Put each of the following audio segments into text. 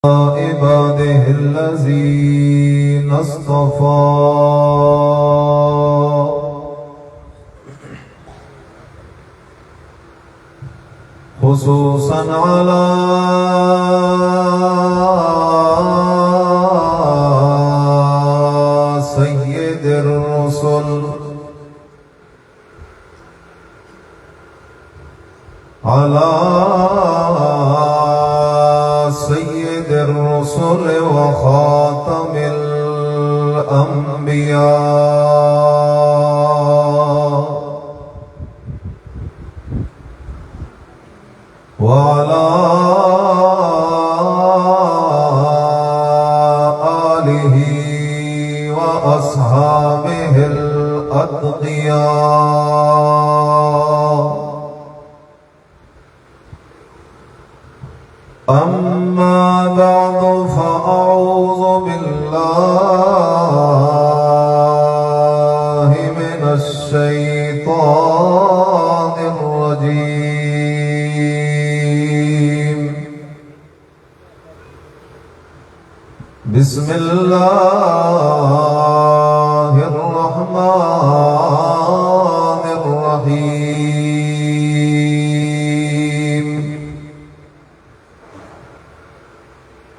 عباده الذين اصطفى خصوصا على سيد الرسل وخاتم الأنبياء وعلى آله وأصحابه الأتقياء. أما بعد فأعوذ بالله من الشيطان الرجيم. بسم الله الرحمن الرحيم.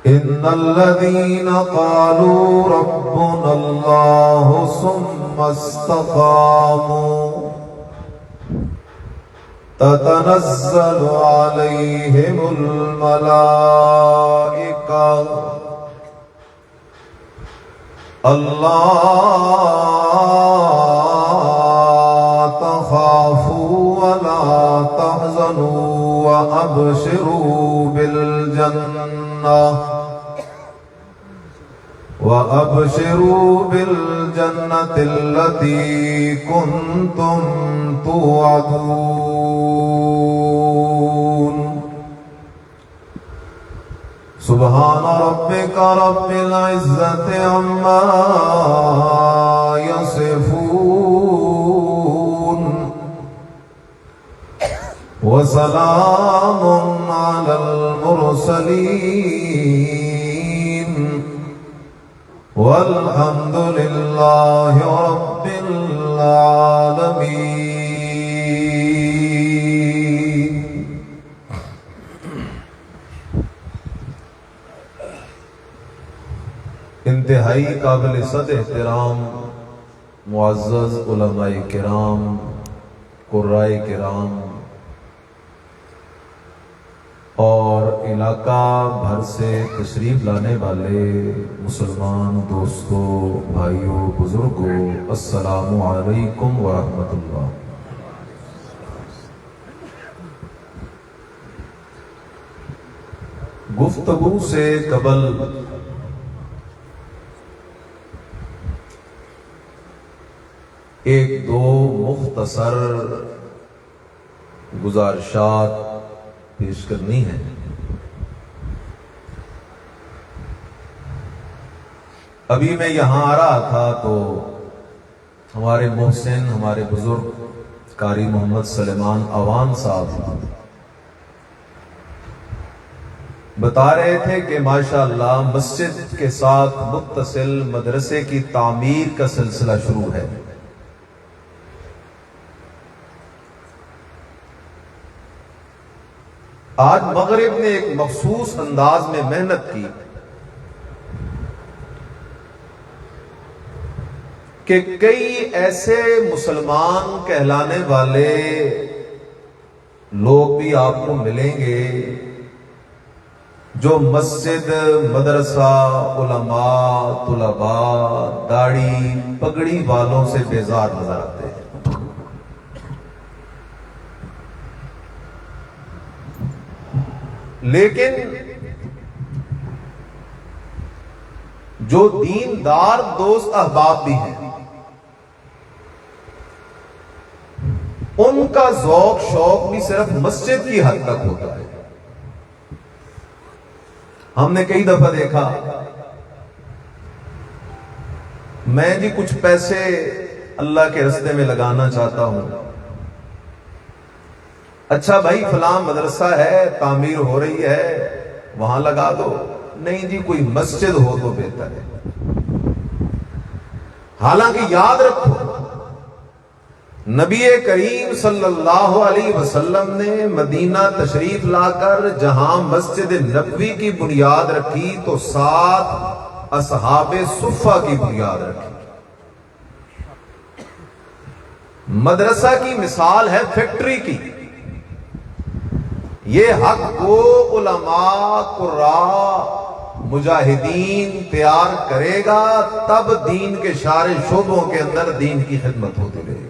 إن الذين قالوا ربنا الله ثم استقاموا تتنزل عليهم الملائكة ألا تخافوا ولا تحزنوا وأبشروا بالجنة التي كنتم توعدون. سبحان ربك رب العزة عما يصفون وسلام على المرسلين والحمد لله رب العالمين. انتہائی قابل صد احترام معزز علماء کرام، قرائے کرام اور علاقہ بھر سے تشریف لانے والے مسلمان دوستوں، بھائیوں، بزرگوں، السلام علیکم ورحمۃ اللہ. گفتگو سے قبل ایک دو مختصر گزارشات پیش کرنی ہے. ابھی میں یہاں آ رہا تھا تو ہمارے محسن، ہمارے بزرگ قاری محمد سلیمان عوان صاحب بتا رہے تھے کہ ماشاءاللہ مسجد کے ساتھ متصل مدرسے کی تعمیر کا سلسلہ شروع ہے. آج مغرب نے ایک مخصوص انداز میں محنت کی کہ کئی ایسے مسلمان کہلانے والے لوگ بھی آپ کو ملیں گے جو مسجد، مدرسہ، علماء، طلباء، داڑھی پگڑی والوں سے بیزار نظر آتے ہیں. لیکن جو دیندار دوست احباب بھی ہیں، ان کا ذوق شوق بھی صرف مسجد کی حد تک ہوتا ہے. ہم نے کئی دفعہ دیکھا، میں جی کچھ پیسے اللہ کے راستے میں لگانا چاہتا ہوں، اچھا بھائی فلاں مدرسہ ہے، تعمیر ہو رہی ہے، وہاں لگا دو. نہیں جی کوئی مسجد ہو تو بہتر ہے. حالانکہ یاد رکھو نبی کریم صلی اللہ علیہ وسلم نے مدینہ تشریف لا کر جہاں مسجد نبوی کی بنیاد رکھی تو 7 اصحاب صفہ کی بنیاد رکھی. مدرسہ کی مثال ہے فیکٹری کی. یہ حق کو علماء قراء مجاہدین تیار کرے گا تب دین کے شارع شعبوں کے اندر دین کی خدمت ہوتی رہے گی.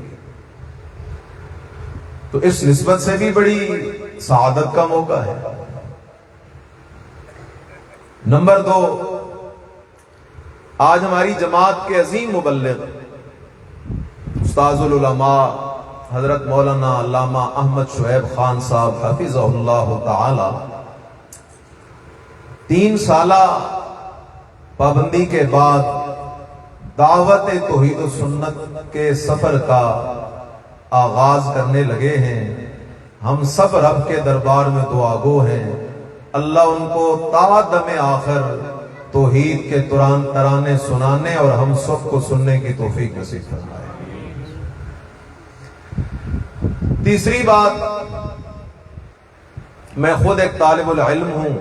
تو اس نسبت سے بھی بڑی سعادت کا موقع ہے. نمبر 2، آج ہماری جماعت کے عظیم مبلغ استاذ العلماء حضرت مولانا علامہ احمد شعیب خان صاحب حفظہ اللہ تعالی 3 سالہ پابندی کے بعد دعوت توحید و سنت کے سفر کا آغاز کرنے لگے ہیں. ہم سب رب کے دربار میں دعا گو ہیں. اللہ ان کو تا دم آخر توحید کے ترانے سنانے اور ہم سب کو سننے کی توفیق نصیب فرمائے. تیسری بات، میں خود ایک طالب العلم ہوں.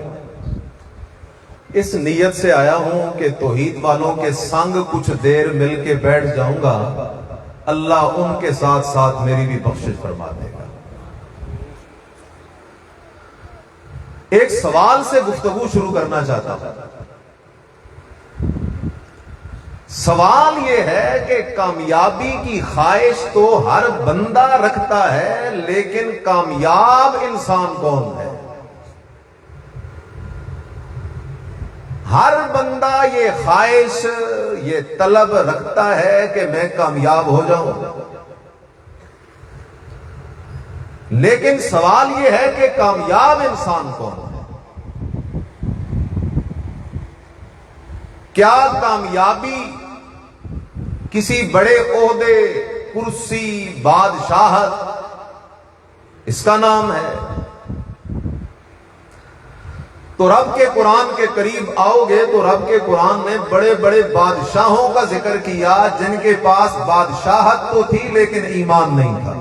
اس نیت سے آیا ہوں کہ توحید والوں کے سنگ کچھ دیر مل کے بیٹھ جاؤں گا، اللہ ان کے ساتھ ساتھ میری بھی بخشش فرما دے گا. ایک سوال سے گفتگو شروع کرنا چاہتا ہوں. سوال یہ ہے کہ کامیابی کی خواہش تو ہر بندہ رکھتا ہے، لیکن کامیاب انسان کون ہے؟ ہر بندہ یہ خواہش، یہ طلب رکھتا ہے کہ میں کامیاب ہو جاؤں، لیکن سوال یہ ہے کہ کامیاب انسان کون ہے؟ کیا کامیابی کسی بڑے عہدے، کرسی، بادشاہت اس کا نام ہے؟ تو رب کے قرآن کے قریب آؤ گے تو رب کے قرآن نے بڑے بڑے بادشاہوں کا ذکر کیا جن کے پاس بادشاہت تو تھی لیکن ایمان نہیں تھا.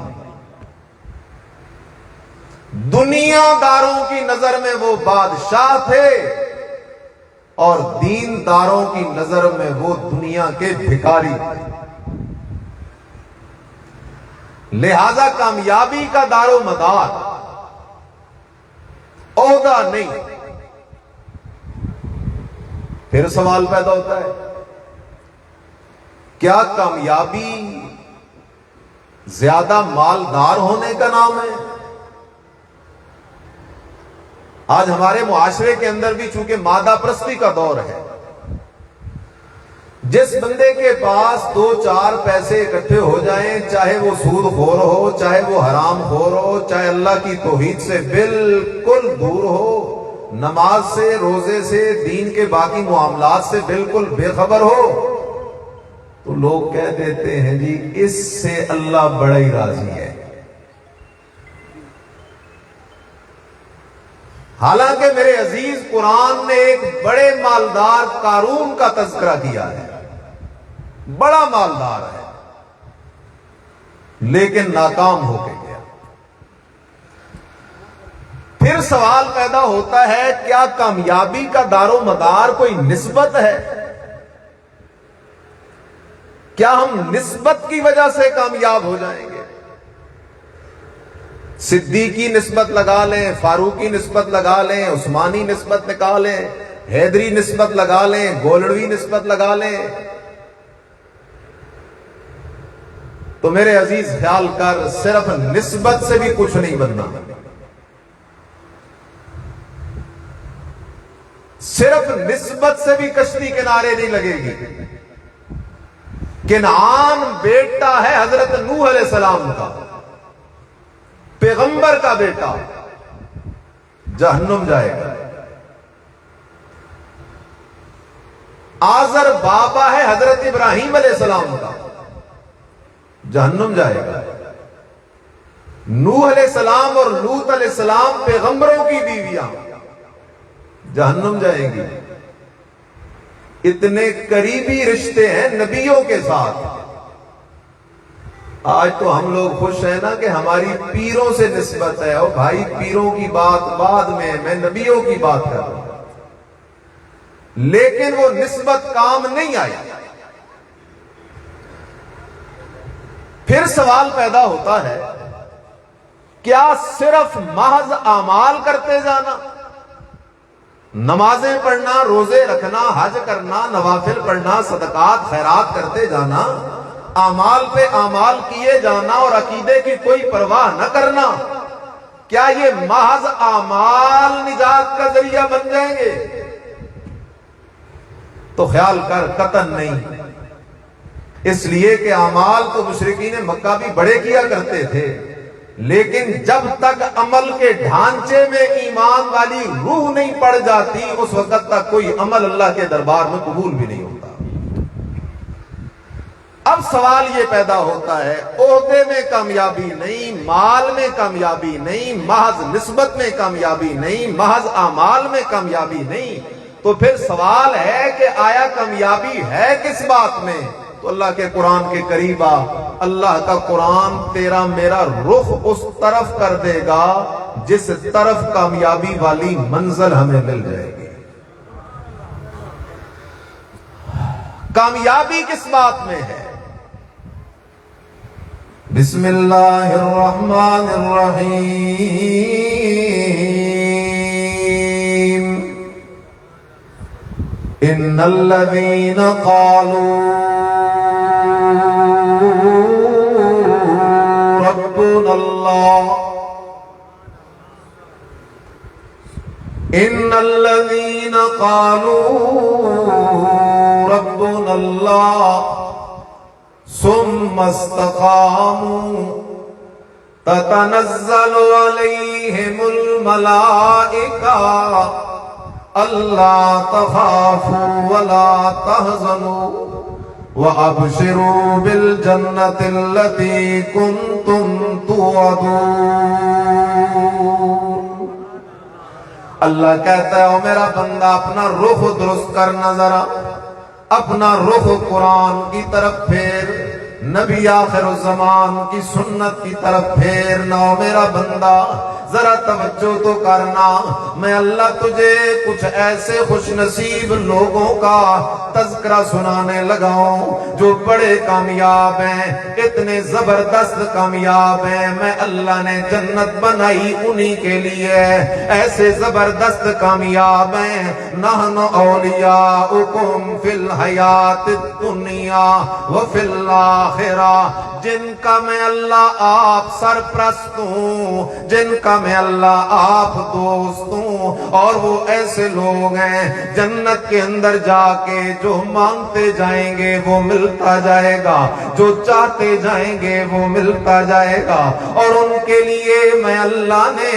دنیا داروں کی نظر میں وہ بادشاہ تھے اور دین داروں کی نظر میں وہ دنیا کے بھکاری تھے. لہذا کامیابی کا دار و مدار عہدہ نہیں. پھر سوال پیدا ہوتا ہے، کیا کامیابی زیادہ مالدار ہونے کا نام ہے؟ آج ہمارے معاشرے کے اندر بھی چونکہ مادہ پرستی کا دور ہے، جس بندے کے پاس 2-4 پیسے اکٹھے ہو جائیں، چاہے وہ سود خور ہو، چاہے وہ حرام خور ہو، چاہے اللہ کی توحید سے بالکل دور ہو، نماز سے، روزے سے، دین کے باقی معاملات سے بالکل بے خبر ہو، تو لوگ کہہ دیتے ہیں جی اس سے اللہ بڑا ہی راضی ہے. حالانکہ میرے عزیز قرآن نے ایک بڑے مالدار قارون کا تذکرہ کیا ہے. بڑا مالدار ہے لیکن ناکام ہو کے گیا. پھر سوال پیدا ہوتا ہے، کیا کامیابی کا دار و مدار کوئی نسبت ہے؟ کیا ہم نسبت کی وجہ سے کامیاب ہو جائیں گے؟ صدیقی نسبت لگا لیں، فاروقی نسبت لگا لیں، عثمانی نسبت نکالیں، حیدری نسبت لگا لیں، گولڑوی نسبت لگا لیں، تو میرے عزیز خیال کر صرف نسبت سے بھی کچھ نہیں بننا. صرف نسبت سے بھی کشتی کنارے نہیں لگے گی. کنعان بیٹا ہے حضرت نوح علیہ السلام کا، پیغمبر کا بیٹا، جہنم جائے گا. آزر بابا ہے حضرت ابراہیم علیہ السلام کا، جہنم جائے گا. نوح علیہ السلام اور لوط علیہ السلام پیغمبروں کی بیویاں، جہنم جائیں گی. اتنے قریبی رشتے ہیں نبیوں کے ساتھ. آج تو ہم لوگ خوش ہیں نا کہ ہماری پیروں سے نسبت ہے. اور بھائی پیروں کی بات بعد میں نبیوں کی بات کر رہا ہوں. لیکن وہ نسبت کام نہیں آئی. پھر سوال پیدا ہوتا ہے کیا صرف محض اعمال کرتے جانا، نمازیں پڑھنا، روزے رکھنا، حج کرنا، نوافل پڑھنا، صدقات خیرات کرتے جانا، اعمال پہ اعمال کیے جانا اور عقیدے کی کوئی پرواہ نہ کرنا، کیا یہ محض اعمال نجات کا ذریعہ بن جائیں گے؟ تو خیال کر قطعاً نہیں. اس لیے کہ اعمال تو مشرکین مکہ بھی بڑے کیا کرتے تھے، لیکن جب تک عمل کے ڈھانچے میں ایمان والی روح نہیں پڑ جاتی اس وقت تک کوئی عمل اللہ کے دربار میں قبول بھی نہیں ہوتا. اب سوال یہ پیدا ہوتا ہے عہدے میں کامیابی نہیں، مال میں کامیابی نہیں، محض نسبت میں کامیابی نہیں، محض اعمال میں کامیابی نہیں، تو پھر سوال ہے کہ آیا کامیابی ہے کس بات میں؟ تو اللہ کے قرآن کے قریب آ. اللہ کا قرآن تیرا میرا رخ اس طرف کر دے گا جس طرف کامیابی والی منزل ہمیں مل جائے گی. کامیابی کس بات میں ہے؟ بسم اللہ الرحمن الرحیم. ان الذین قالوا ربنا اللہ ان الذین قالوا ربنا اللہ ثم استقاموا تتنزل علیہم الملائکہ اللہ تخافوا ولا تحزنوا وابشروا بالجنة التي كنتم توعدون. اللہ کہتا ہے او میرا بندہ اپنا رخ درست کرنا، ذرا اپنا رخ قرآن کی طرف پھیر، نبی آخر الزمان کی سنت کی طرف پھیرنا. او میرا بندہ ذرا توجہ تو کرنا، میں اللہ تجھے کچھ ایسے خوش نصیب لوگوں کا تذکرہ سنانے لگا ہوں جو بڑے کامیاب ہیں، اتنے زبردست کامیاب ہیں. میں اللہ نے جنت بنائی انہی کے لیے، ایسے زبردست کامیاب ہیں. نحن اولیاؤکم فی الحیات الدنیا وفی الآخرہ، جن کا میں اللہ آپ سرپرست ہوں، جن کا میں اللہ آپ دوست ہوں. اور وہ ایسے لوگ ہیں جنت کے اندر جا کے جو مانگتے جائیں گے وہ ملتا جائے گا، جو چاہتے جائیں گے وہ ملتا جائے گا. اور ان کے لیے میں اللہ نے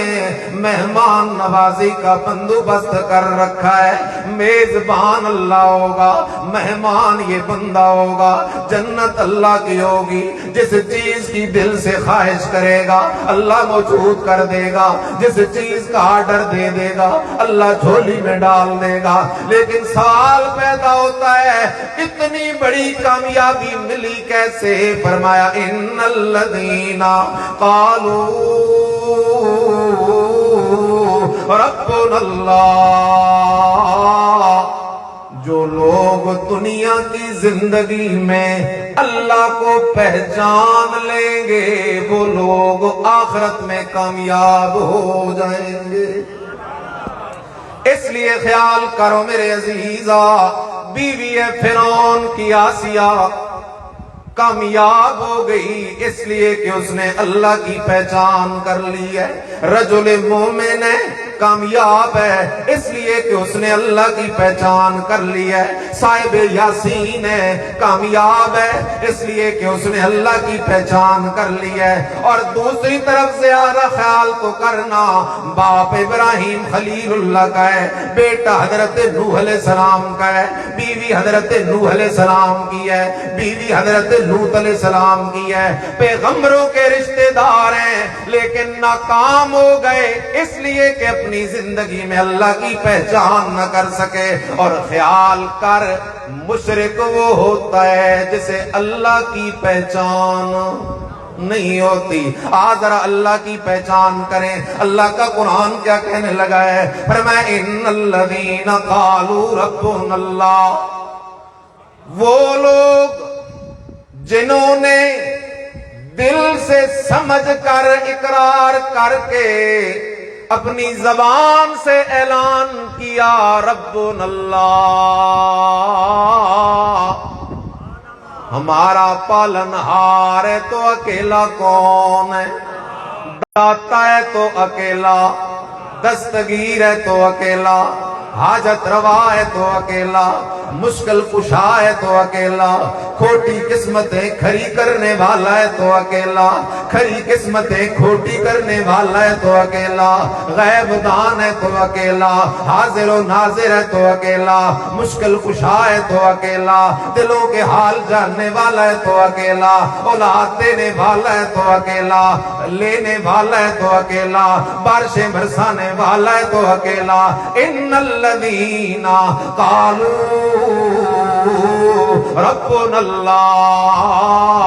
مہمان نوازی کا بندوبست کر رکھا ہے. میزبان اللہ ہوگا، مہمان یہ بندہ ہوگا. جنت اللہ کی ہوگی، جس چیز کی دل سے خواہش کرے گا اللہ موجود کر دے گا، جس چیز کا آرڈر دے دے گا اللہ جھولی میں ڈال دے گا. لیکن سوال پیدا ہوتا ہے اتنی بڑی کامیابی ملی کیسے؟ فرمایا ان الذین قالوا ربنا اللہ، جو لوگ دنیا کی زندگی میں اللہ کو پہچان لیں گے وہ لوگ آخرت میں کامیاب ہو جائیں گے. اس لیے خیال کرو میرے عزیزا، بیوی فرعون کی آسیہ کامیاب ہو گئی اس لیے کہ اس نے اللہ کی پہچان کر لی ہے. رجل مومن ہے کامیاب ہے اس لیے کہ اس نے اللہ کی پہچان کر لی ہے. صاحب یاسین ہے کامیاب ہے اس لیے کہ اس نے اللہ کی پہچان کر لی ہے. اور دوسری طرف سے آرہ خیال تو کرنا، باپ ابراہیم خلیل اللہ کا ہے، بیٹا حضرت نوح علیہ السلام کا ہے، بیوی حضرت نوح علیہ السلام کی ہے، بیوی حضرت لوط علیہ السلام کی ہے، پیغمبروں کے رشتہ دار ہیں لیکن ناکام ہو گئے اس لیے کہ اپنی زندگی میں اللہ کی پہچان نہ کر سکے۔ اور خیال کر مشرک وہ ہوتا ہے جسے اللہ کی پہچان نہیں ہوتی۔ آج ذرا اللہ کی پہچان کریں۔ اللہ کا قرآن کیا کہنے لگا ہے؟ فرمایا ان الذین قالوا ربنا اللہ، وہ لوگ جنہوں نے دل سے سمجھ کر اقرار کر کے اپنی زبان سے اعلان کیا ربنا اللہ، ہمارا پالنہار ہے تو اکیلا کون ہے، داتا ہے تو اکیلا، دستگیر ہے تو اکیلا، حاجت روا ہے تو اکیلا، مشکل کشا ہے تو اکیلا، کھوٹی قسمتیں کھری کرنے والا ہے تو اکیلا، کھری قسمتیں کھوٹی کرنے والا ہے تو اکیلا، غیب دان ہے تو اکیلا، حاضر و ناظر ہے تو اکیلا، مشکل کشا ہے تو اکیلا، دلوں کے حال جاننے والا ہے تو اکیلا، اولاد دینے والا ہے تو اکیلا، لینے والا ہے تو اکیلا، بارشیں برسانے والا ہے تو اکیلا۔ ان الذین قالوا ربنا اللہ،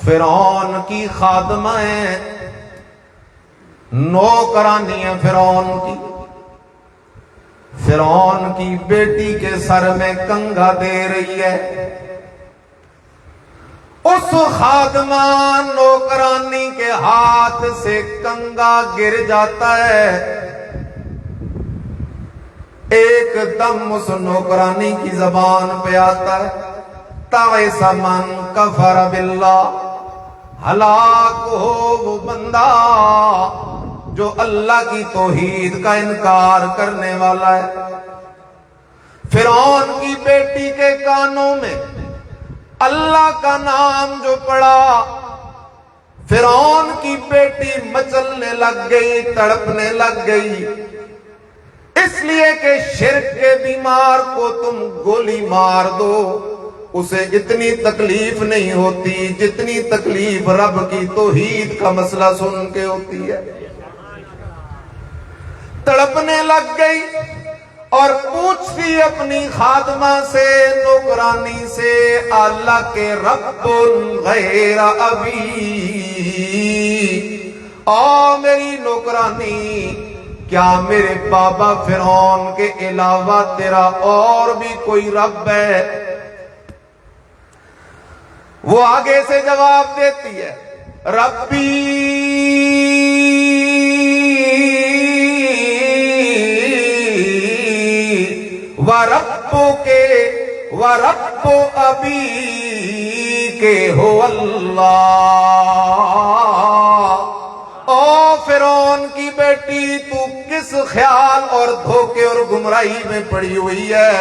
فرعون کی خادمیں نوکرانی ہیں، فرعون کی بیٹی کے سر میں کنگھا دے رہی ہے، اس خادمہ نوکرانی کے ہاتھ سے کنگھا گر جاتا ہے، ایک دم اس نوکرانی کی زبان پہ آتا ہے تعس من کفر باللہ، ہلاک ہو وہ بندہ جو اللہ کی توحید کا انکار کرنے والا ہے۔ فرعون کی بیٹی کے کانوں میں اللہ کا نام جو پڑا، فرعون کی بیٹی مچلنے لگ گئی، تڑپنے لگ گئی، اس لیے کہ شرک کے بیمار کو تم گولی مار دو اسے اتنی تکلیف نہیں ہوتی جتنی تکلیف رب کی توحید کا مسئلہ سن کے ہوتی ہے۔ تڑپنے لگ گئی اور پوچھتی اپنی خادمہ سے، نوکرانی سے، اللہ کے رب غیر ابی، او میری نوکرانی، کیا میرے بابا فرعون کے علاوہ تیرا اور بھی کوئی رب ہے؟ وہ آگے سے جواب دیتی ہے ربی وَرَبُّ أَبِيكَ هُوَ اللَّهُ۔ او فرعون کی بیٹی، تو کس خیال اور دھوکے اور گمراہی میں پڑی ہوئی ہے؟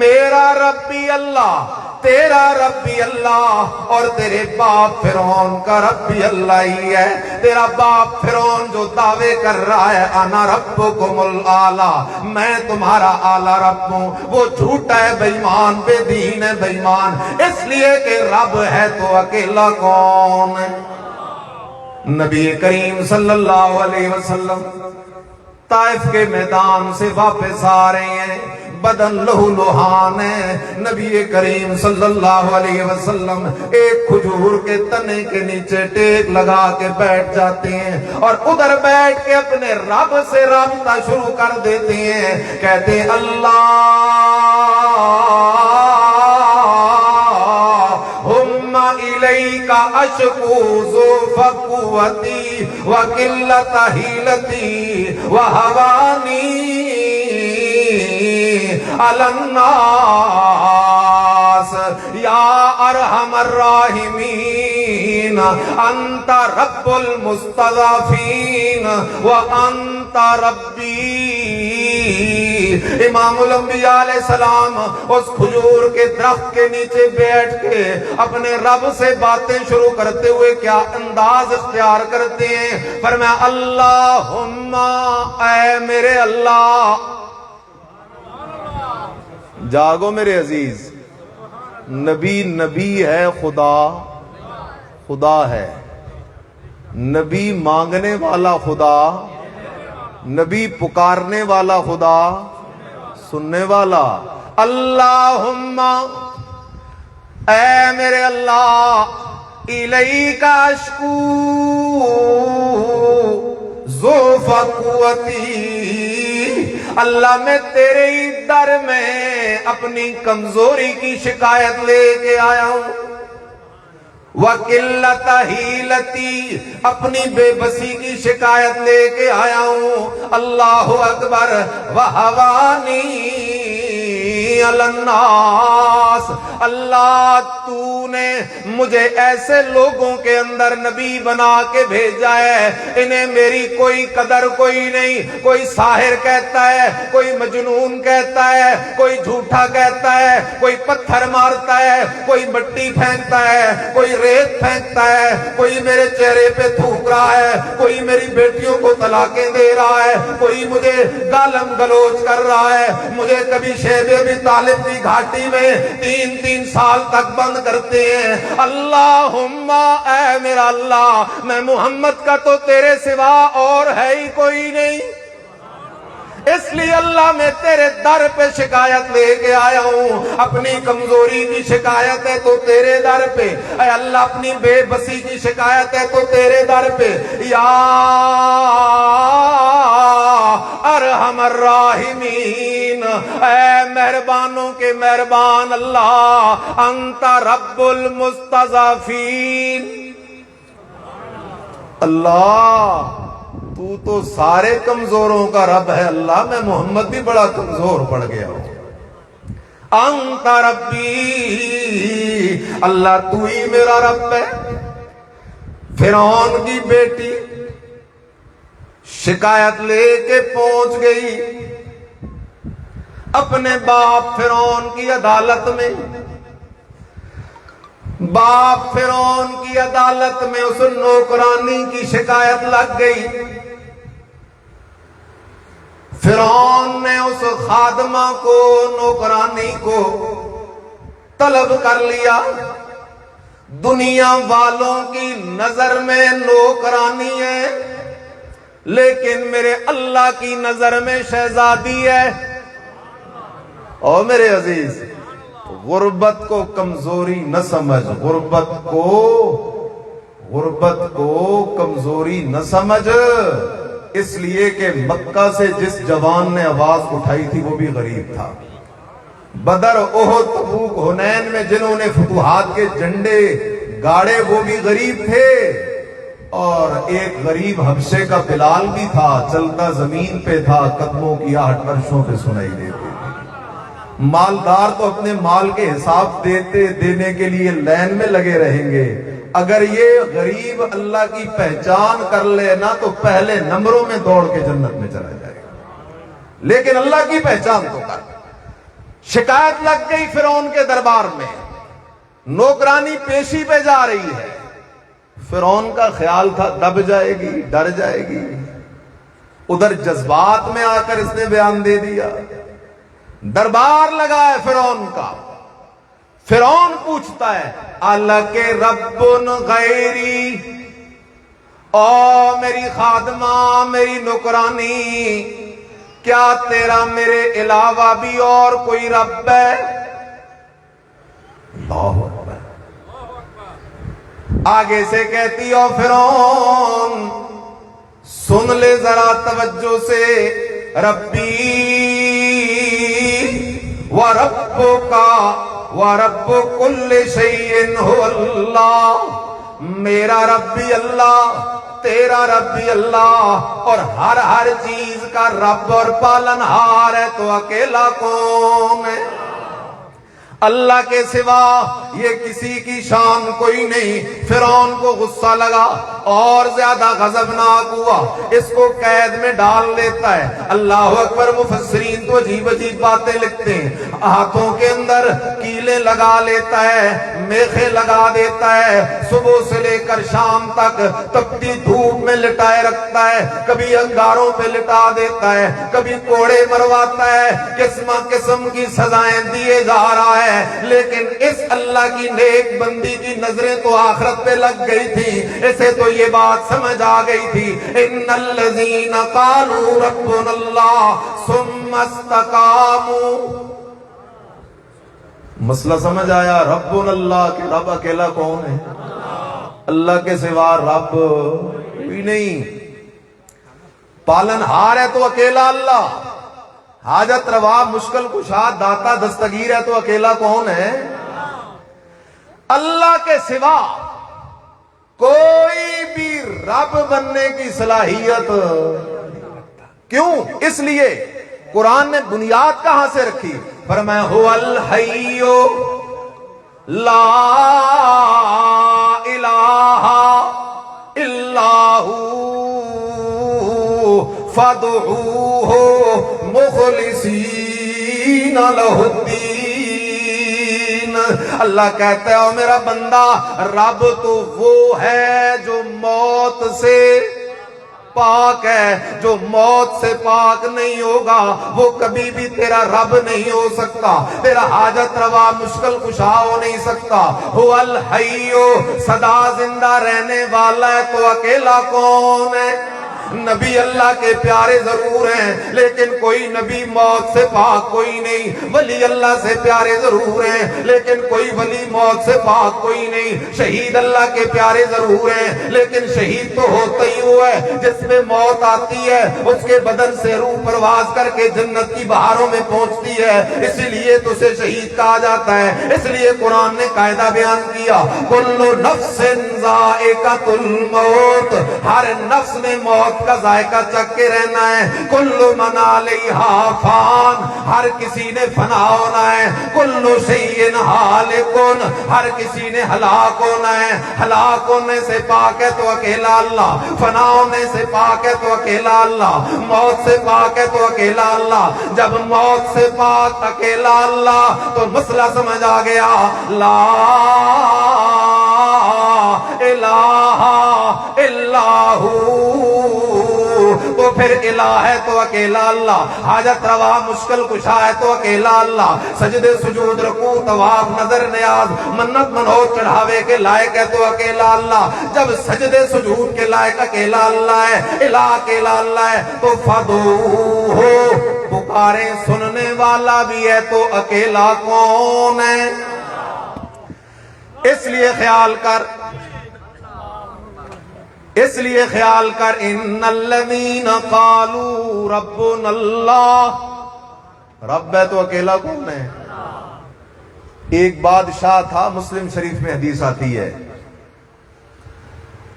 میرا رب بھی اللہ، تیرا رب بھی اللہ، اور تیرے باپ فرعون کا رب بھی اللہ ہی ہے۔ تیرا باپ فرعون جو دعوے کر رہا ہے انا ربکم الاعلی، میں تمہارا اعلی رب ہوں، وہ جھوٹا ہے، بے ایمان، بے دین ہے، بے ایمان، اس لیے کہ رب ہے تو اکیلا کون ہے؟ نبی کریم صلی اللہ علیہ وسلم طائف کے میدان سے واپس آ رہے ہیں، بدن لہو لہان ہے۔ نبی کریم صلی اللہ علیہ وسلم ایک کھجور کے تنے کے نیچے ٹیک لگا کے بیٹھ جاتے ہیں اور ادھر بیٹھ کے اپنے رب سے رابطہ شروع کر دیتے ہیں، کہتے ہیں الیک اشکو ضعف قوتی وقلت حیلتی وہوانی علی الناس یا ارحم الراحمین انت رب المستضعفین وانت ربی۔ امام الانبیاء علیہ السلام اس کھجور کے درخت کے نیچے بیٹھ کے اپنے رب سے باتیں شروع کرتے ہوئے کیا انداز اختیار کرتے ہیں؟ فرمایا اللہم، اے میرے اللہ، جاگو میرے عزیز، نبی نبی ہے، خدا خدا ہے. نبی مانگنے والا خدا، نبی پکارنے والا خدا، سننے والا. اللہم اے میرے اللہ، الیک اشکو ضعف قوتی، اللہ میں تیرے ہی در میں اپنی کمزوری کی شکایت لے کے آیا ہوں. وَقِلَّتَ حِیلَتِی، اپنی بے بسی کی شکایت لے کے آیا ہوں. اللہ اکبر. وَحَوَانِی عَلَى النَّاسِ، اللہ تو نے مجھے ایسے لوگوں کے اندر نبی بنا کے بھیجا ہے، انہیں میری کوئی قدر کوئی نہیں. کوئی ساحر کہتا ہے، کوئی مجنون کہتا ہے، کوئی جھوٹا کہتا ہے، کوئی پتھر مارتا ہے، کوئی مٹی پھینکتا ہے، کوئی ریت پھینکتا ہے، کوئی میرے چہرے پہ تھوک رہا ہے، کوئی میری بیٹیوں کو طلاقیں دے رہا ہے، کوئی مجھے گالم گلوچ کر رہا ہے. مجھے کبھی شیب ابی طالب کی گھاٹی میں 3 سال تک بند کرتے ہیں. اللہم اے میرا اللہ، میں محمد کا تو تیرے سوا اور ہے ہی کوئی نہیں، اس لیے اللہ میں تیرے در پہ شکایت لے کے آیا ہوں. اپنی کمزوری کی شکایت ہے تو تیرے در پہ، اے اللہ اپنی بے بسی کی شکایت ہے تو تیرے در پہ. یا ارحم الراحمین، اے مہربانوں کے مہربان اللہ، انت رب المستضعفین. اللہ تو سارے کمزوروں کا رب ہے. اللہ میں محمد بھی بڑا کمزور پڑ گیا ہوں. انت ربی، اللہ تو ہی میرا رب ہے. فرعون کی بیٹی شکایت لے کے پہنچ گئی اپنے باپ فرعون کی عدالت میں. باپ فرعون کی عدالت میں اس نوکرانی کی شکایت لگ گئی. فرعون نے اس خادمہ کو، نوکرانی کو طلب کر لیا. دنیا والوں کی نظر میں نوکرانی ہے، لیکن میرے اللہ کی نظر میں شہزادی ہے. اور میرے عزیز، غربت کو کمزوری نہ سمجھ، غربت کو کمزوری نہ سمجھ. اس لیے کہ مکہ سے جس جوان نے آواز اٹھائی تھی وہ بھی غریب تھا. بدر، احد، تبوک، حنین میں جنہوں نے فتوحات کے جھنڈے گاڑے وہ بھی غریب تھے. اور ایک غریب حبشے کا بلال بھی تھا، چلتا زمین پہ تھا، قدموں کی آہٹ عرشوں پہ سنائی دیتی تھی. مالدار تو اپنے مال کے حساب دینے کے لیے لائن میں لگے رہیں گے. اگر یہ غریب اللہ کی پہچان کر لے نا تو پہلے نمبروں میں دوڑ کے جنت میں چلا جائے گا. لیکن اللہ کی پہچان تو کر. شکایت لگ گئی فرعون کے دربار میں، نوکرانی پیشی پہ جا رہی ہے. فرعون کا خیال تھا دب جائے گی، ڈر جائے گی. ادھر جذبات میں آ کر اس نے بیان دے دیا. دربار لگا ہے فرعون کا. فرعون پوچھتا ہے اللہ کے رب غیری، او میری خادمہ، میری نوکرانی، کیا تیرا میرے علاوہ بھی اور کوئی رب ہے؟ اللہ اکبر. آگے سے کہتی او فرعون سن لے ذرا توجہ سے، ربی وَرَبُّكَ وَرَبُّ كُلِّ شَيْءٍ هُوَ اللَّهُ، میرا رب بھی اللہ، تیرا رب بھی اللہ، اور ہر چیز کا رب اور پالنہار ہے تو اکیلا کون ہے؟ اللہ کے سوا یہ کسی کی شان کوئی نہیں. فرعون کو غصہ لگا. اور زیادہ غضبناک ہوا، اس کو قید میں ڈال دیتا ہے۔ اللہ اکبر۔ مفسرین تو عجیب عجیب باتیں لکھتے ہیں، ہاتھوں کے اندر کیلیں لگا لیتا ہے، میخیں لگا دیتا ہے، صبح سے لے کر شام تک تپتی دھوپ میں لٹائے رکھتا ہے، کبھی انگاروں پہ لٹا دیتا ہے، کبھی کوڑے مرواتا ہے، قسم قسم کی سزائیں دیے جا رہا ہے۔ لیکن اس اللہ کی نیک بندی کی نظریں تو آخرت پہ لگ گئی تھی، اسے تو یہ بات سمجھ آ گئی تھی، ان الذین قالوا ربنا اللہ ثم استقاموا۔ مسئلہ سمجھ آیا؟ ربنا اللہ کہ رب اکیلا کون ہے؟ اللہ کے سوا رب کوئی نہیں۔ پالن ہار ہے تو اکیلا اللہ، حاجت روا مشکل کشا داتا دستگیر ہے تو اکیلا کون ہے؟ اللہ کے سوا کوئی بھی رب بننے کی صلاحیت کیوں؟ اس لیے قرآن نے بنیاد کہاں سے رکھی؟ فرمایا هو الحی لا الہ الا فادعوه مخلصین لہ الدین۔ اللہ کہتا ہے او میرا بندہ، رب تو وہ ہے جو موت سے پاک ہے، جو موت سے پاک نہیں ہوگا وہ کبھی بھی تیرا رب نہیں ہو سکتا، تیرا حاجت روا مشکل کشا ہو نہیں سکتا۔ هو الحی، سدا زندہ رہنے والا ہے تو اکیلا کون ہے؟ نبی اللہ کے پیارے ضرور ہیں لیکن کوئی نبی موت سے پاک کوئی نہیں، ولی اللہ سے پیارے ضرور ہیں لیکن کوئی ولی موت سے پاک کوئی نہیں، شہید اللہ کے پیارے ضرور ہیں لیکن شہید تو ہوتا ہی ہوا ہے جس میں موت آتی ہے اس کے بدن سے روح پرواز کر کے جنت کی بہاروں میں پہنچتی ہے، اسی لیے تو اسے شہید کہا جاتا ہے۔ اس لیے قرآن نے قاعدہ بیان کیا کل نفس ذائقۃ الموت، ہر نفس نے موت کا ذائقہ چکھ کے رہنا ہے، کل من علیہا فان، ہر کسی نے فنا ہونا ہے، کل شیء ہالک، ہر کسی نے ہلاک ہونا ہے، ہلاک ہونے سے پاک ہے تو اکیلا اللہ، فنا ہونے سے پاک ہے تو اکیلا اللہ، موت سے پاک ہے تو اکیلا اللہ۔ جب موت سے پاک اکیلا اللہ تو مسئلہ سمجھ آ گیا، لا الہ الا ہو، تو پھر الہ ہے تو اکیلا اللہ، حاجت روا مشکل کشا ہے تو اکیلا اللہ، سجدے سجود رکوع طواف نظر نیاز منت منوت چڑھاوے کے لائق ہے تو اکیلا اللہ۔ جب سجدے سجود کے لائق اکیلا اللہ ہے، الہ اکیلا اللہ ہے تو فادعوہ، پکاریں سننے والا بھی ہے تو اکیلا کون ہے؟ اس لیے خیال کر، اس لیے خیال کر، ان الذین قالوا ربنا اللہ، رب ہے تو اکیلا کون ہے؟ ایک بادشاہ تھا، مسلم شریف میں حدیث آتی ہے،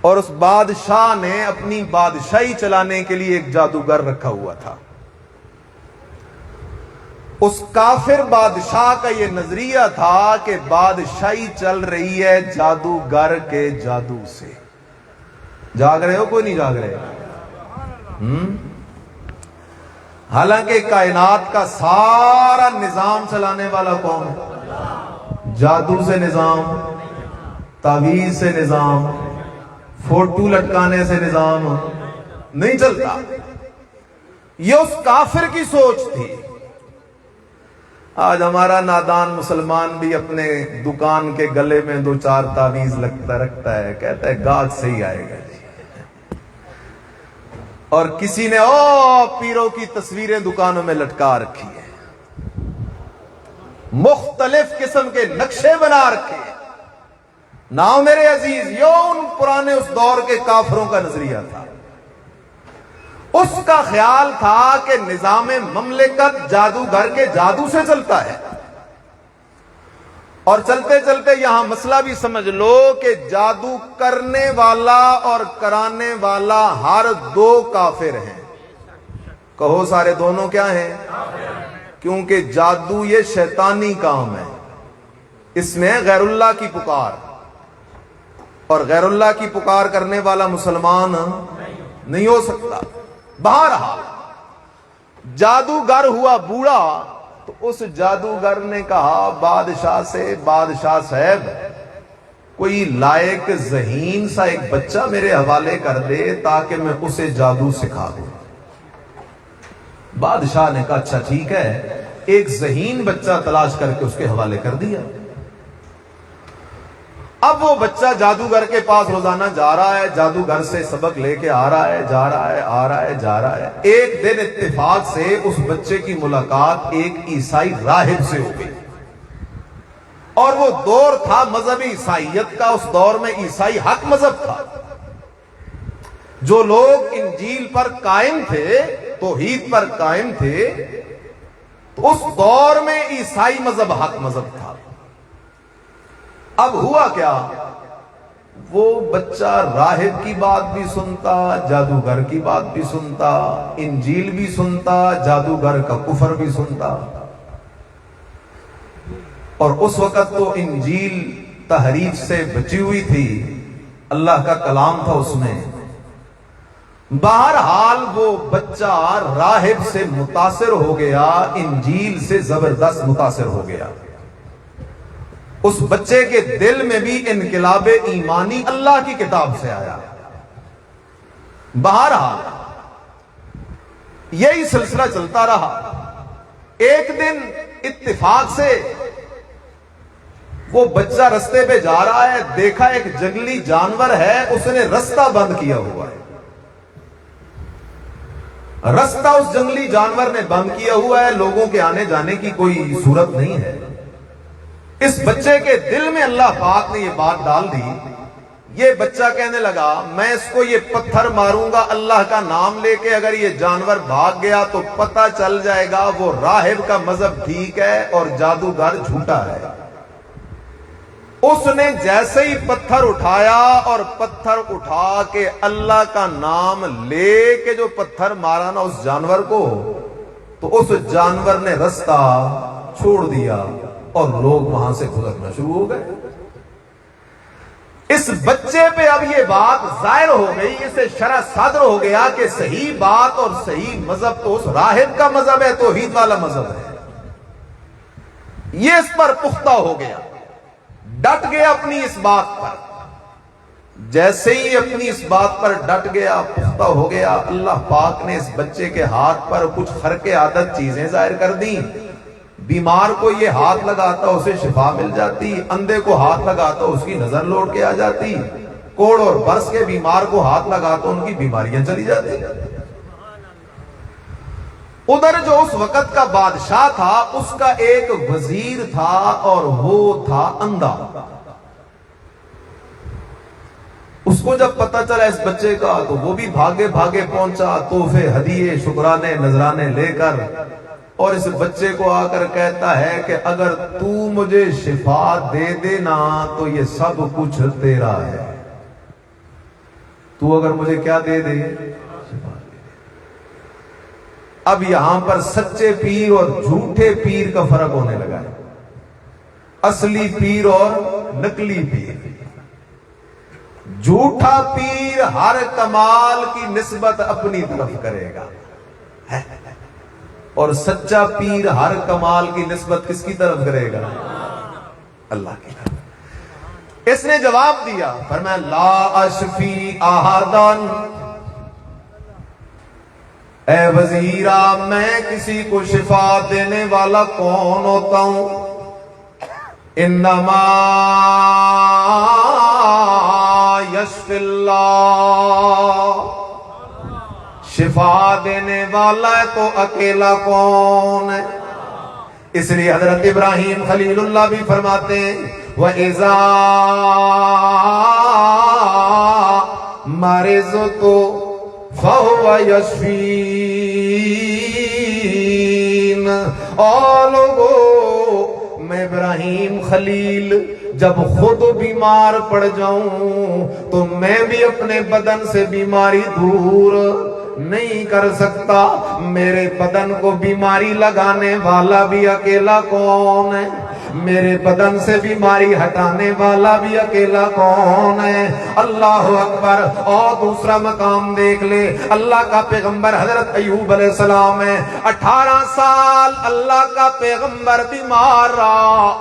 اور اس بادشاہ نے اپنی بادشاہی چلانے کے لیے ایک جادوگر رکھا ہوا تھا۔ اس کافر بادشاہ کا یہ نظریہ تھا کہ بادشاہی چل رہی ہے جادوگر کے جادو سے۔ جاگ رہے ہو؟ کوئی نہیں جاگ رہے؟ حالانکہ کائنات کا سارا نظام چلانے والا کون ہے؟ جادو سے نظام، تعویذ سے نظام، فوٹو لٹکانے سے نظام نہیں چلتا۔ یہ اس کافر کی سوچ تھی۔ آج ہمارا نادان مسلمان بھی اپنے دکان کے گلے میں دو چار تعویذ لگتا رکھتا ہے، کہتا ہے گاہک سے ہی آئے گا، اور کسی نے پیروں کی تصویریں دکانوں میں لٹکا رکھی ہے، مختلف قسم کے نقشے بنا رکھے ہیں۔ ناؤ میرے عزیز، یہ ان پرانے اس دور کے کافروں کا نظریہ تھا۔ اس کا خیال تھا کہ نظام مملکت جادوگر کے جادو سے چلتا ہے، اور چلتے چلتے یہاں مسئلہ بھی سمجھ لو کہ جادو کرنے والا اور کرانے والا ہر دو کافر ہیں۔ کہو سارے دونوں کیا ہیں؟ کیونکہ جادو یہ شیطانی کام ہے، اس میں غیر اللہ کی پکار۔ اور غیر اللہ کی پکار کرنے والا مسلمان نہیں ہو سکتا۔ بہرحال جادوگر ہوا بوڑھا تو اس جادوگر نے کہا بادشاہ سے، بادشاہ صاحب کوئی لائق ذہین سا ایک بچہ میرے حوالے کر دے تاکہ میں اسے جادو سکھا دوں۔ بادشاہ نے کہا اچھا ٹھیک ہے، ایک ذہین بچہ تلاش کر کے اس کے حوالے کر دیا۔ اب وہ بچہ جادوگر کے پاس روزانہ جا رہا ہے، جادوگر سے سبق لے کے آ رہا ہے، جا رہا ہے، آ رہا ہے، جا رہا ہے۔ ایک دن اتفاق سے اس بچے کی ملاقات ایک عیسائی راہب سے ہو گئی، اور وہ دور تھا مذہبی عیسائیت کا۔ اس دور میں عیسائی حق مذہب تھا، جو لوگ انجیل پر قائم تھے، توحید پر قائم تھے، تو اس دور میں عیسائی مذہب حق مذہب تھا۔ اب ہوا کیا، وہ بچہ راہب کی بات بھی سنتا، جادوگر کی بات بھی سنتا، انجیل بھی سنتا، جادوگر کا کفر بھی سنتا۔ اور اس وقت تو انجیل تحریف سے بچی ہوئی تھی، اللہ کا کلام تھا اس میں۔ بہرحال وہ بچہ راہب سے متاثر ہو گیا، انجیل سے زبردست متاثر ہو گیا۔ اس بچے کے دل میں بھی انقلاب ایمانی اللہ کی کتاب سے آیا۔ بہرحال یہی سلسلہ چلتا رہا۔ ایک دن اتفاق سے وہ بچہ رستے پہ جا رہا ہے، دیکھا ایک جنگلی جانور ہے، اس نے رستہ بند کیا ہوا ہے۔ رستہ اس جنگلی جانور نے بند کیا ہوا ہے، لوگوں کے آنے جانے کی کوئی صورت نہیں ہے۔ اس بچے کے دل میں اللہ پاک نے یہ بات ڈال دی۔ یہ بچہ کہنے لگا میں اس کو یہ پتھر ماروں گا اللہ کا نام لے کے، اگر یہ جانور بھاگ گیا تو پتہ چل جائے گا وہ راہب کا مذہب ٹھیک ہے اور جادوگر جھوٹا ہے۔ اس نے جیسے ہی پتھر اٹھایا اور پتھر اٹھا کے اللہ کا نام لے کے جو پتھر مارا نا اس جانور کو، تو اس جانور نے رستہ چھوڑ دیا اور لوگ وہاں سے گزرنا شروع ہو گئے۔ اس بچے پہ اب یہ بات ظاہر ہو گئی، اسے شرح صدر ہو گیا کہ صحیح بات اور صحیح مذہب تو اس راہب کا مذہب ہے، توحید والا مذہب ہے۔ یہ اس پر پختہ ہو گیا، ڈٹ گیا اپنی اس بات پر۔ جیسے ہی اپنی اس بات پر ڈٹ گیا، پختہ ہو گیا، اللہ پاک نے اس بچے کے ہاتھ پر کچھ خرق عادت چیزیں ظاہر کر دیں۔ بیمار کو یہ ہاتھ لگاتا اسے شفا مل جاتی، اندھے کو ہاتھ لگاتا اس کی نظر لوٹ کے آ جاتی، کوڑ اور برس کے بیمار کو ہاتھ لگاتا ان کی بیماریاں چلی جاتی۔ ادھر جو اس وقت کا بادشاہ تھا اس کا ایک وزیر تھا اور وہ تھا اندھا۔ اس کو جب پتہ چلا اس بچے کا تو وہ بھی بھاگے بھاگے پہنچا، تحفے ہدیے شکرانے نذرانے لے کر، اور اس بچے کو آ کر کہتا ہے کہ اگر تو مجھے شفا دے دینا تو یہ سب کچھ تیرا ہے۔ تو اگر مجھے کیا دے دے؟ شفا دے دے۔ اب یہاں پر سچے پیر اور جھوٹے پیر کا فرق ہونے لگا ہے، اصلی پیر اور نقلی پیر۔ جھوٹا پیر ہر کمال کی نسبت اپنی طرف کرے گا، اور سچا پیر ہر کمال کی نسبت کس کی طرف کرے گا؟ اللہ کی طرف۔ اس نے جواب دیا، فرمایا لا اشفی احدن، اے وزیرا میں کسی کو شفا دینے والا کون ہوتا ہوں؟ انما یشفی اللہ، شفا دینے والا ہے تو اکیلا کون ہے؟ اس لیے حضرت ابراہیم خلیل اللہ بھی فرماتے ہیں وَإِذَا مَرِضْتُ فَهُوَ يَشْفِينِ۔ اور لوگو میں ابراہیم خلیل جب خود بیمار پڑ جاؤں تو میں بھی اپنے بدن سے بیماری دور نہیں کر سکتا، میرے بدن کو بیماری لگانے والا بھی اکیلا کون ہے؟ میرے بدن سے بیماری ہٹانے والا بھی اکیلا کون ہے؟ اللہ اکبر۔ اور دوسرا مقام دیکھ لے، اللہ کا پیغمبر حضرت ایوب علیہ السلام ہے، 18 سال اللہ کا پیغمبر بیمار رہا۔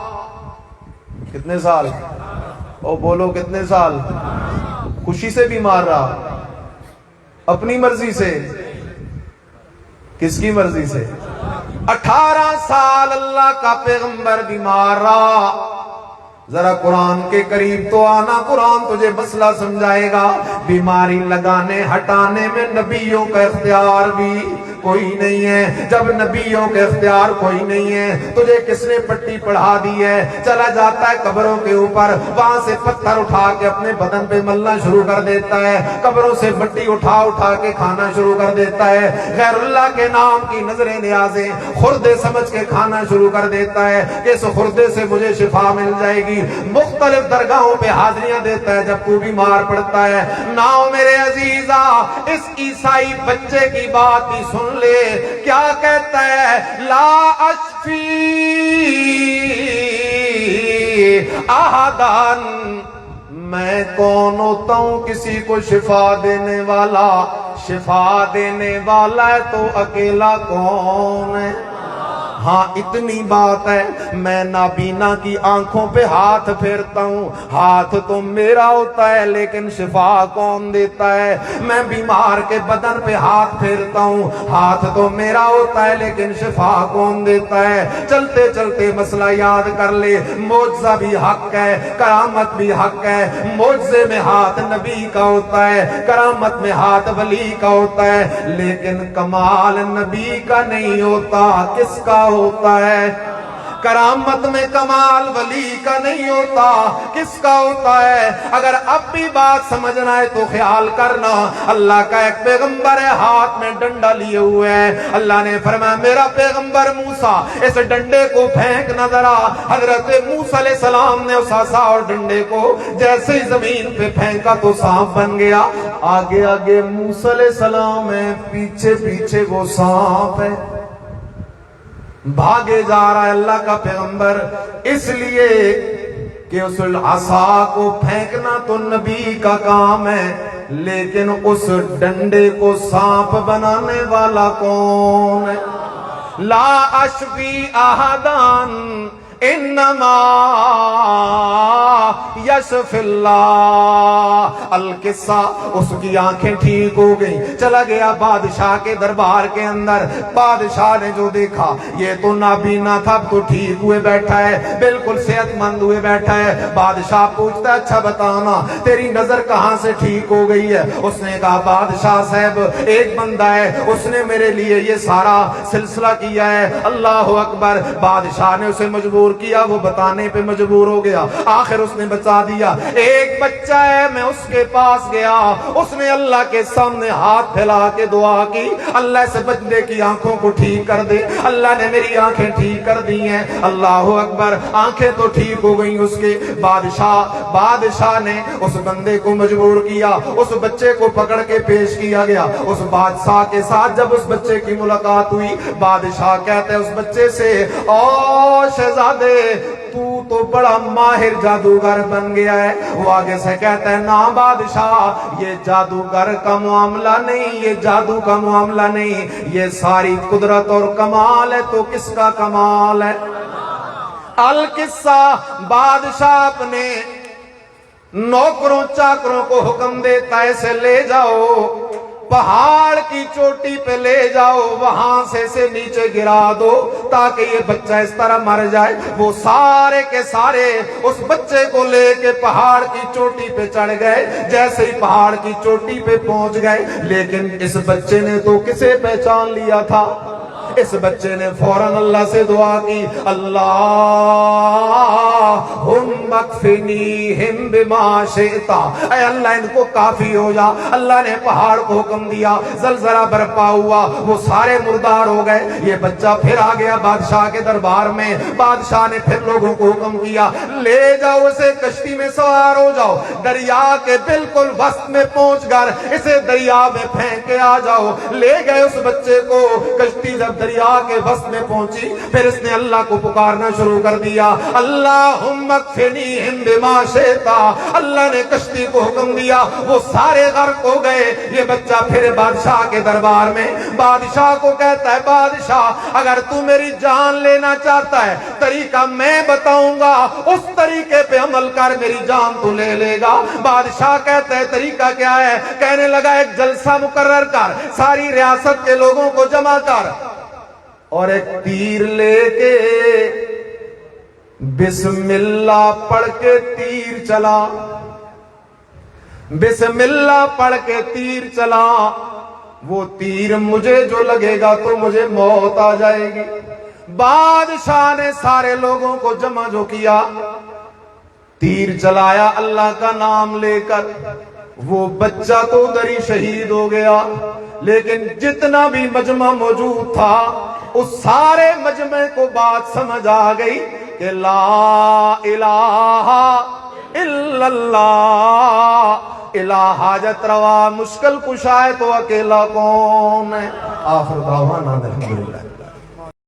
کتنے سال؟ او بولو کتنے سال؟ خوشی سے بیمار رہا؟ اپنی مرضی سے؟ کس کی مرضی سے؟ 18 سال اللہ کا پیغمبر بیمار رہا۔ ذرا قرآن کے قریب تو آنا، قرآن تجھے مسئلہ سمجھائے گا۔ بیماری لگانے ہٹانے میں نبیوں کا اختیار بھی کوئی نہیں ہے۔ جب نبیوں کے اختیار کوئی نہیں ہے، تجھے کس نے پٹی پڑھا دی ہے؟ چلا جاتا ہے قبروں کے اوپر، وہاں سے پتھر اٹھا کے اپنے بدن پہ ملنا شروع کر دیتا ہے، قبروں سے مٹی اٹھا اٹھا کے کھانا شروع کر دیتا ہے، غیر اللہ کے نام کی نظریں نیازیں خردے سمجھ کے کھانا شروع کر دیتا ہے کہ اس خردے سے مجھے شفا مل جائے گی۔ مختلف درگاہوں پہ حاضریاں دیتا ہے جب تو بیمار پڑتا ہے۔ ناؤ میرے عزیزا، اس عیسائی بچے کی بات ہی سن لے، کیا کہتا ہے؟ لا اشفی احدن، میں کون ہوتا ہوں کسی کو شفا دینے والا؟ شفا دینے والا ہے تو اکیلا کون ہے؟ ہاں اتنی بات ہے، میں نابینا کی آنکھوں پہ ہاتھ پھیرتا ہوں، ہاتھ تو میرا ہوتا ہے لیکن شفا کون دیتا ہے؟ میں بیمار کے بدن پہ ہاتھ پھیرتا ہوں، ہاتھ تو میرا ہوتا ہے لیکن شفا کون دیتا ہے؟ چلتے چلتے مسئلہ یاد کر لے، معجزہ بھی حق ہے، کرامت بھی حق ہے۔ معجزے میں ہاتھ نبی کا ہوتا ہے، کرامت میں ہاتھ ولی کا ہوتا ہے، لیکن کمال نبی کا نہیں ہوتا۔ کس کا ہوتا ہے؟ کرامت میں کمال ولی کا نہیں ہوتا، کس کا ہوتا ہے؟ اگر اب بھی بات سمجھنا ہے تو خیال کرنا، اللہ کا ایک پیغمبر ہے، ہاتھ میں ڈنڈا لیے ہوئے ہے۔ اللہ نے فرمایا میرا پیغمبر موسیٰ اس ڈنڈے کو پھینک نہ ذرا۔ حضرت موسیٰ علیہ السلام نے اس عصا اور ڈنڈے کو جیسے ہی زمین پہ پھینکا تو سانپ بن گیا۔ آگے آگے موسیٰ علیہ السلام ہے، پیچھے پیچھے وہ سانپ ہے، بھاگے جا رہا ہے اللہ کا پیغمبر، اس لیے کہ اس عصا کو پھینکنا تو نبی کا کام ہے، لیکن اس ڈنڈے کو سانپ بنانے والا کون ہے؟ لا اشفی احدن انما یشفی اللہ۔ القصہ، اس کی آنکھیں ٹھیک ہو گئیں، چلا گیا بادشاہ کے دربار کے اندر۔ بادشاہ نے جو دیکھا یہ تو نابینا تھا، اب تو ٹھیک ہوئے بیٹھا ہے، بالکل صحت مند ہوئے بیٹھا ہے۔ بادشاہ پوچھتا ہے اچھا بتانا تیری نظر کہاں سے ٹھیک ہو گئی ہے؟ اس نے کہا بادشاہ صاحب ایک بندہ ہے، اس نے میرے لیے یہ سارا سلسلہ کیا ہے۔ اللہ اکبر۔ بادشاہ نے اسے مجبور کیا، وہ بتانے پہ مجبور ہو گیا، آخر اس نے بتا دیا۔ ایک بچہ ہے، میں اس کے پاس گیا، اس نے اللہ کے سامنے ہاتھ پھیلا کے دعا کی، اللہ سے بندے کی آنکھوں کو ٹھیک کر دے۔ اللہ نے میری آنکھیں ٹھیک کر دی ہیں۔ اللہ اکبر۔ آنکھیں تو ٹھیک ہو گئیں اس کے۔ بادشاہ نے اس بندے کو مجبور کیا، اس بچے کو پکڑ کے پیش کیا گیا۔ اس بادشاہ کے ساتھ جب اس بچے کی ملاقات ہوئی، بادشاہ کہتے ہیں اس بچے سے، او شہزادے تو بڑا ماہر جادوگر بن گیا ہے۔ وہ آگے سے کہتا ہے نا بادشاہ، یہ جادوگر کا معاملہ نہیں، یہ جادو کا معاملہ نہیں، یہ ساری قدرت اور کمال ہے تو کس کا کمال ہے؟ القصہ، بادشاہ اپنے نوکروں چاکروں کو حکم دیتا ہے اسے لے جاؤ، پہاڑ کی چوٹی پہ لے جاؤ، وہاں سے نیچے گرا دو تاکہ یہ بچہ اس طرح مر جائے۔ وہ سارے کے سارے اس بچے کو لے کے پہاڑ کی چوٹی پہ چڑھ گئے۔ جیسے ہی پہاڑ کی چوٹی پہ پہنچ گئے، لیکن اس بچے نے تو کسے پہچان لیا تھا؟ اس بچے نے فوراً اللہ سے دعا کی، اللہم اکفنیہم بما شئتا، اے اللہ ان کو کافی ہو جا۔ اللہ نے پہاڑ کو حکم دیا، زلزلہ برپا ہوا، وہ سارے مردار ہو گئے۔ یہ بچہ پھر آ گیا بادشاہ کے دربار میں، بادشاہ نے پھر لوگوں کو حکم کیا لے جاؤ اسے کشتی میں سوار ہو جاؤ، دریا کے بالکل وسط میں پہنچ کر اسے دریا میں پھینک کے آ جاؤ۔ لے گئے اس بچے کو، کشتی جب دریا کے وسط میں پہنچی پھر اس نے اللہ کو پکارنا شروع کر دیا، اللہم اکفنیہم بما شئتا۔ اللہ نے کشتی کو حکم دیا، وہ سارے غرق ہو گئے۔ یہ بچہ پھر بادشاہ کے دربار میں، بادشاہ کو کہتا ہے بادشاہ اگر تو میری جان لینا چاہتا ہے طریقہ میں بتاؤں گا، اس طریقے پہ عمل کر میری جان تو لے لے گا۔ بادشاہ کہتا ہے طریقہ کیا ہے؟ کہنے لگا ایک جلسہ مقرر کر، ساری ریاست کے لوگوں کو جمع کر اور ایک تیر لے کے بسم اللہ پڑھ کے تیر چلا، بسم اللہ پڑھ کے تیر چلا، وہ تیر مجھے جو لگے گا تو مجھے موت آ جائے گی۔ بادشاہ نے سارے لوگوں کو جمع جو کیا، تیر چلایا اللہ کا نام لے کر، وہ بچہ تو ادھر ہی شہید ہو گیا، لیکن جتنا بھی مجمع موجود تھا اس سارے مجمع کو بات سمجھ آ گئی کہ لا الہ الا اللہ، الہ حاجت روا مشکل کشا ہے تو اکیلا کون ہے۔ آخر دعوانا الحمدللہ۔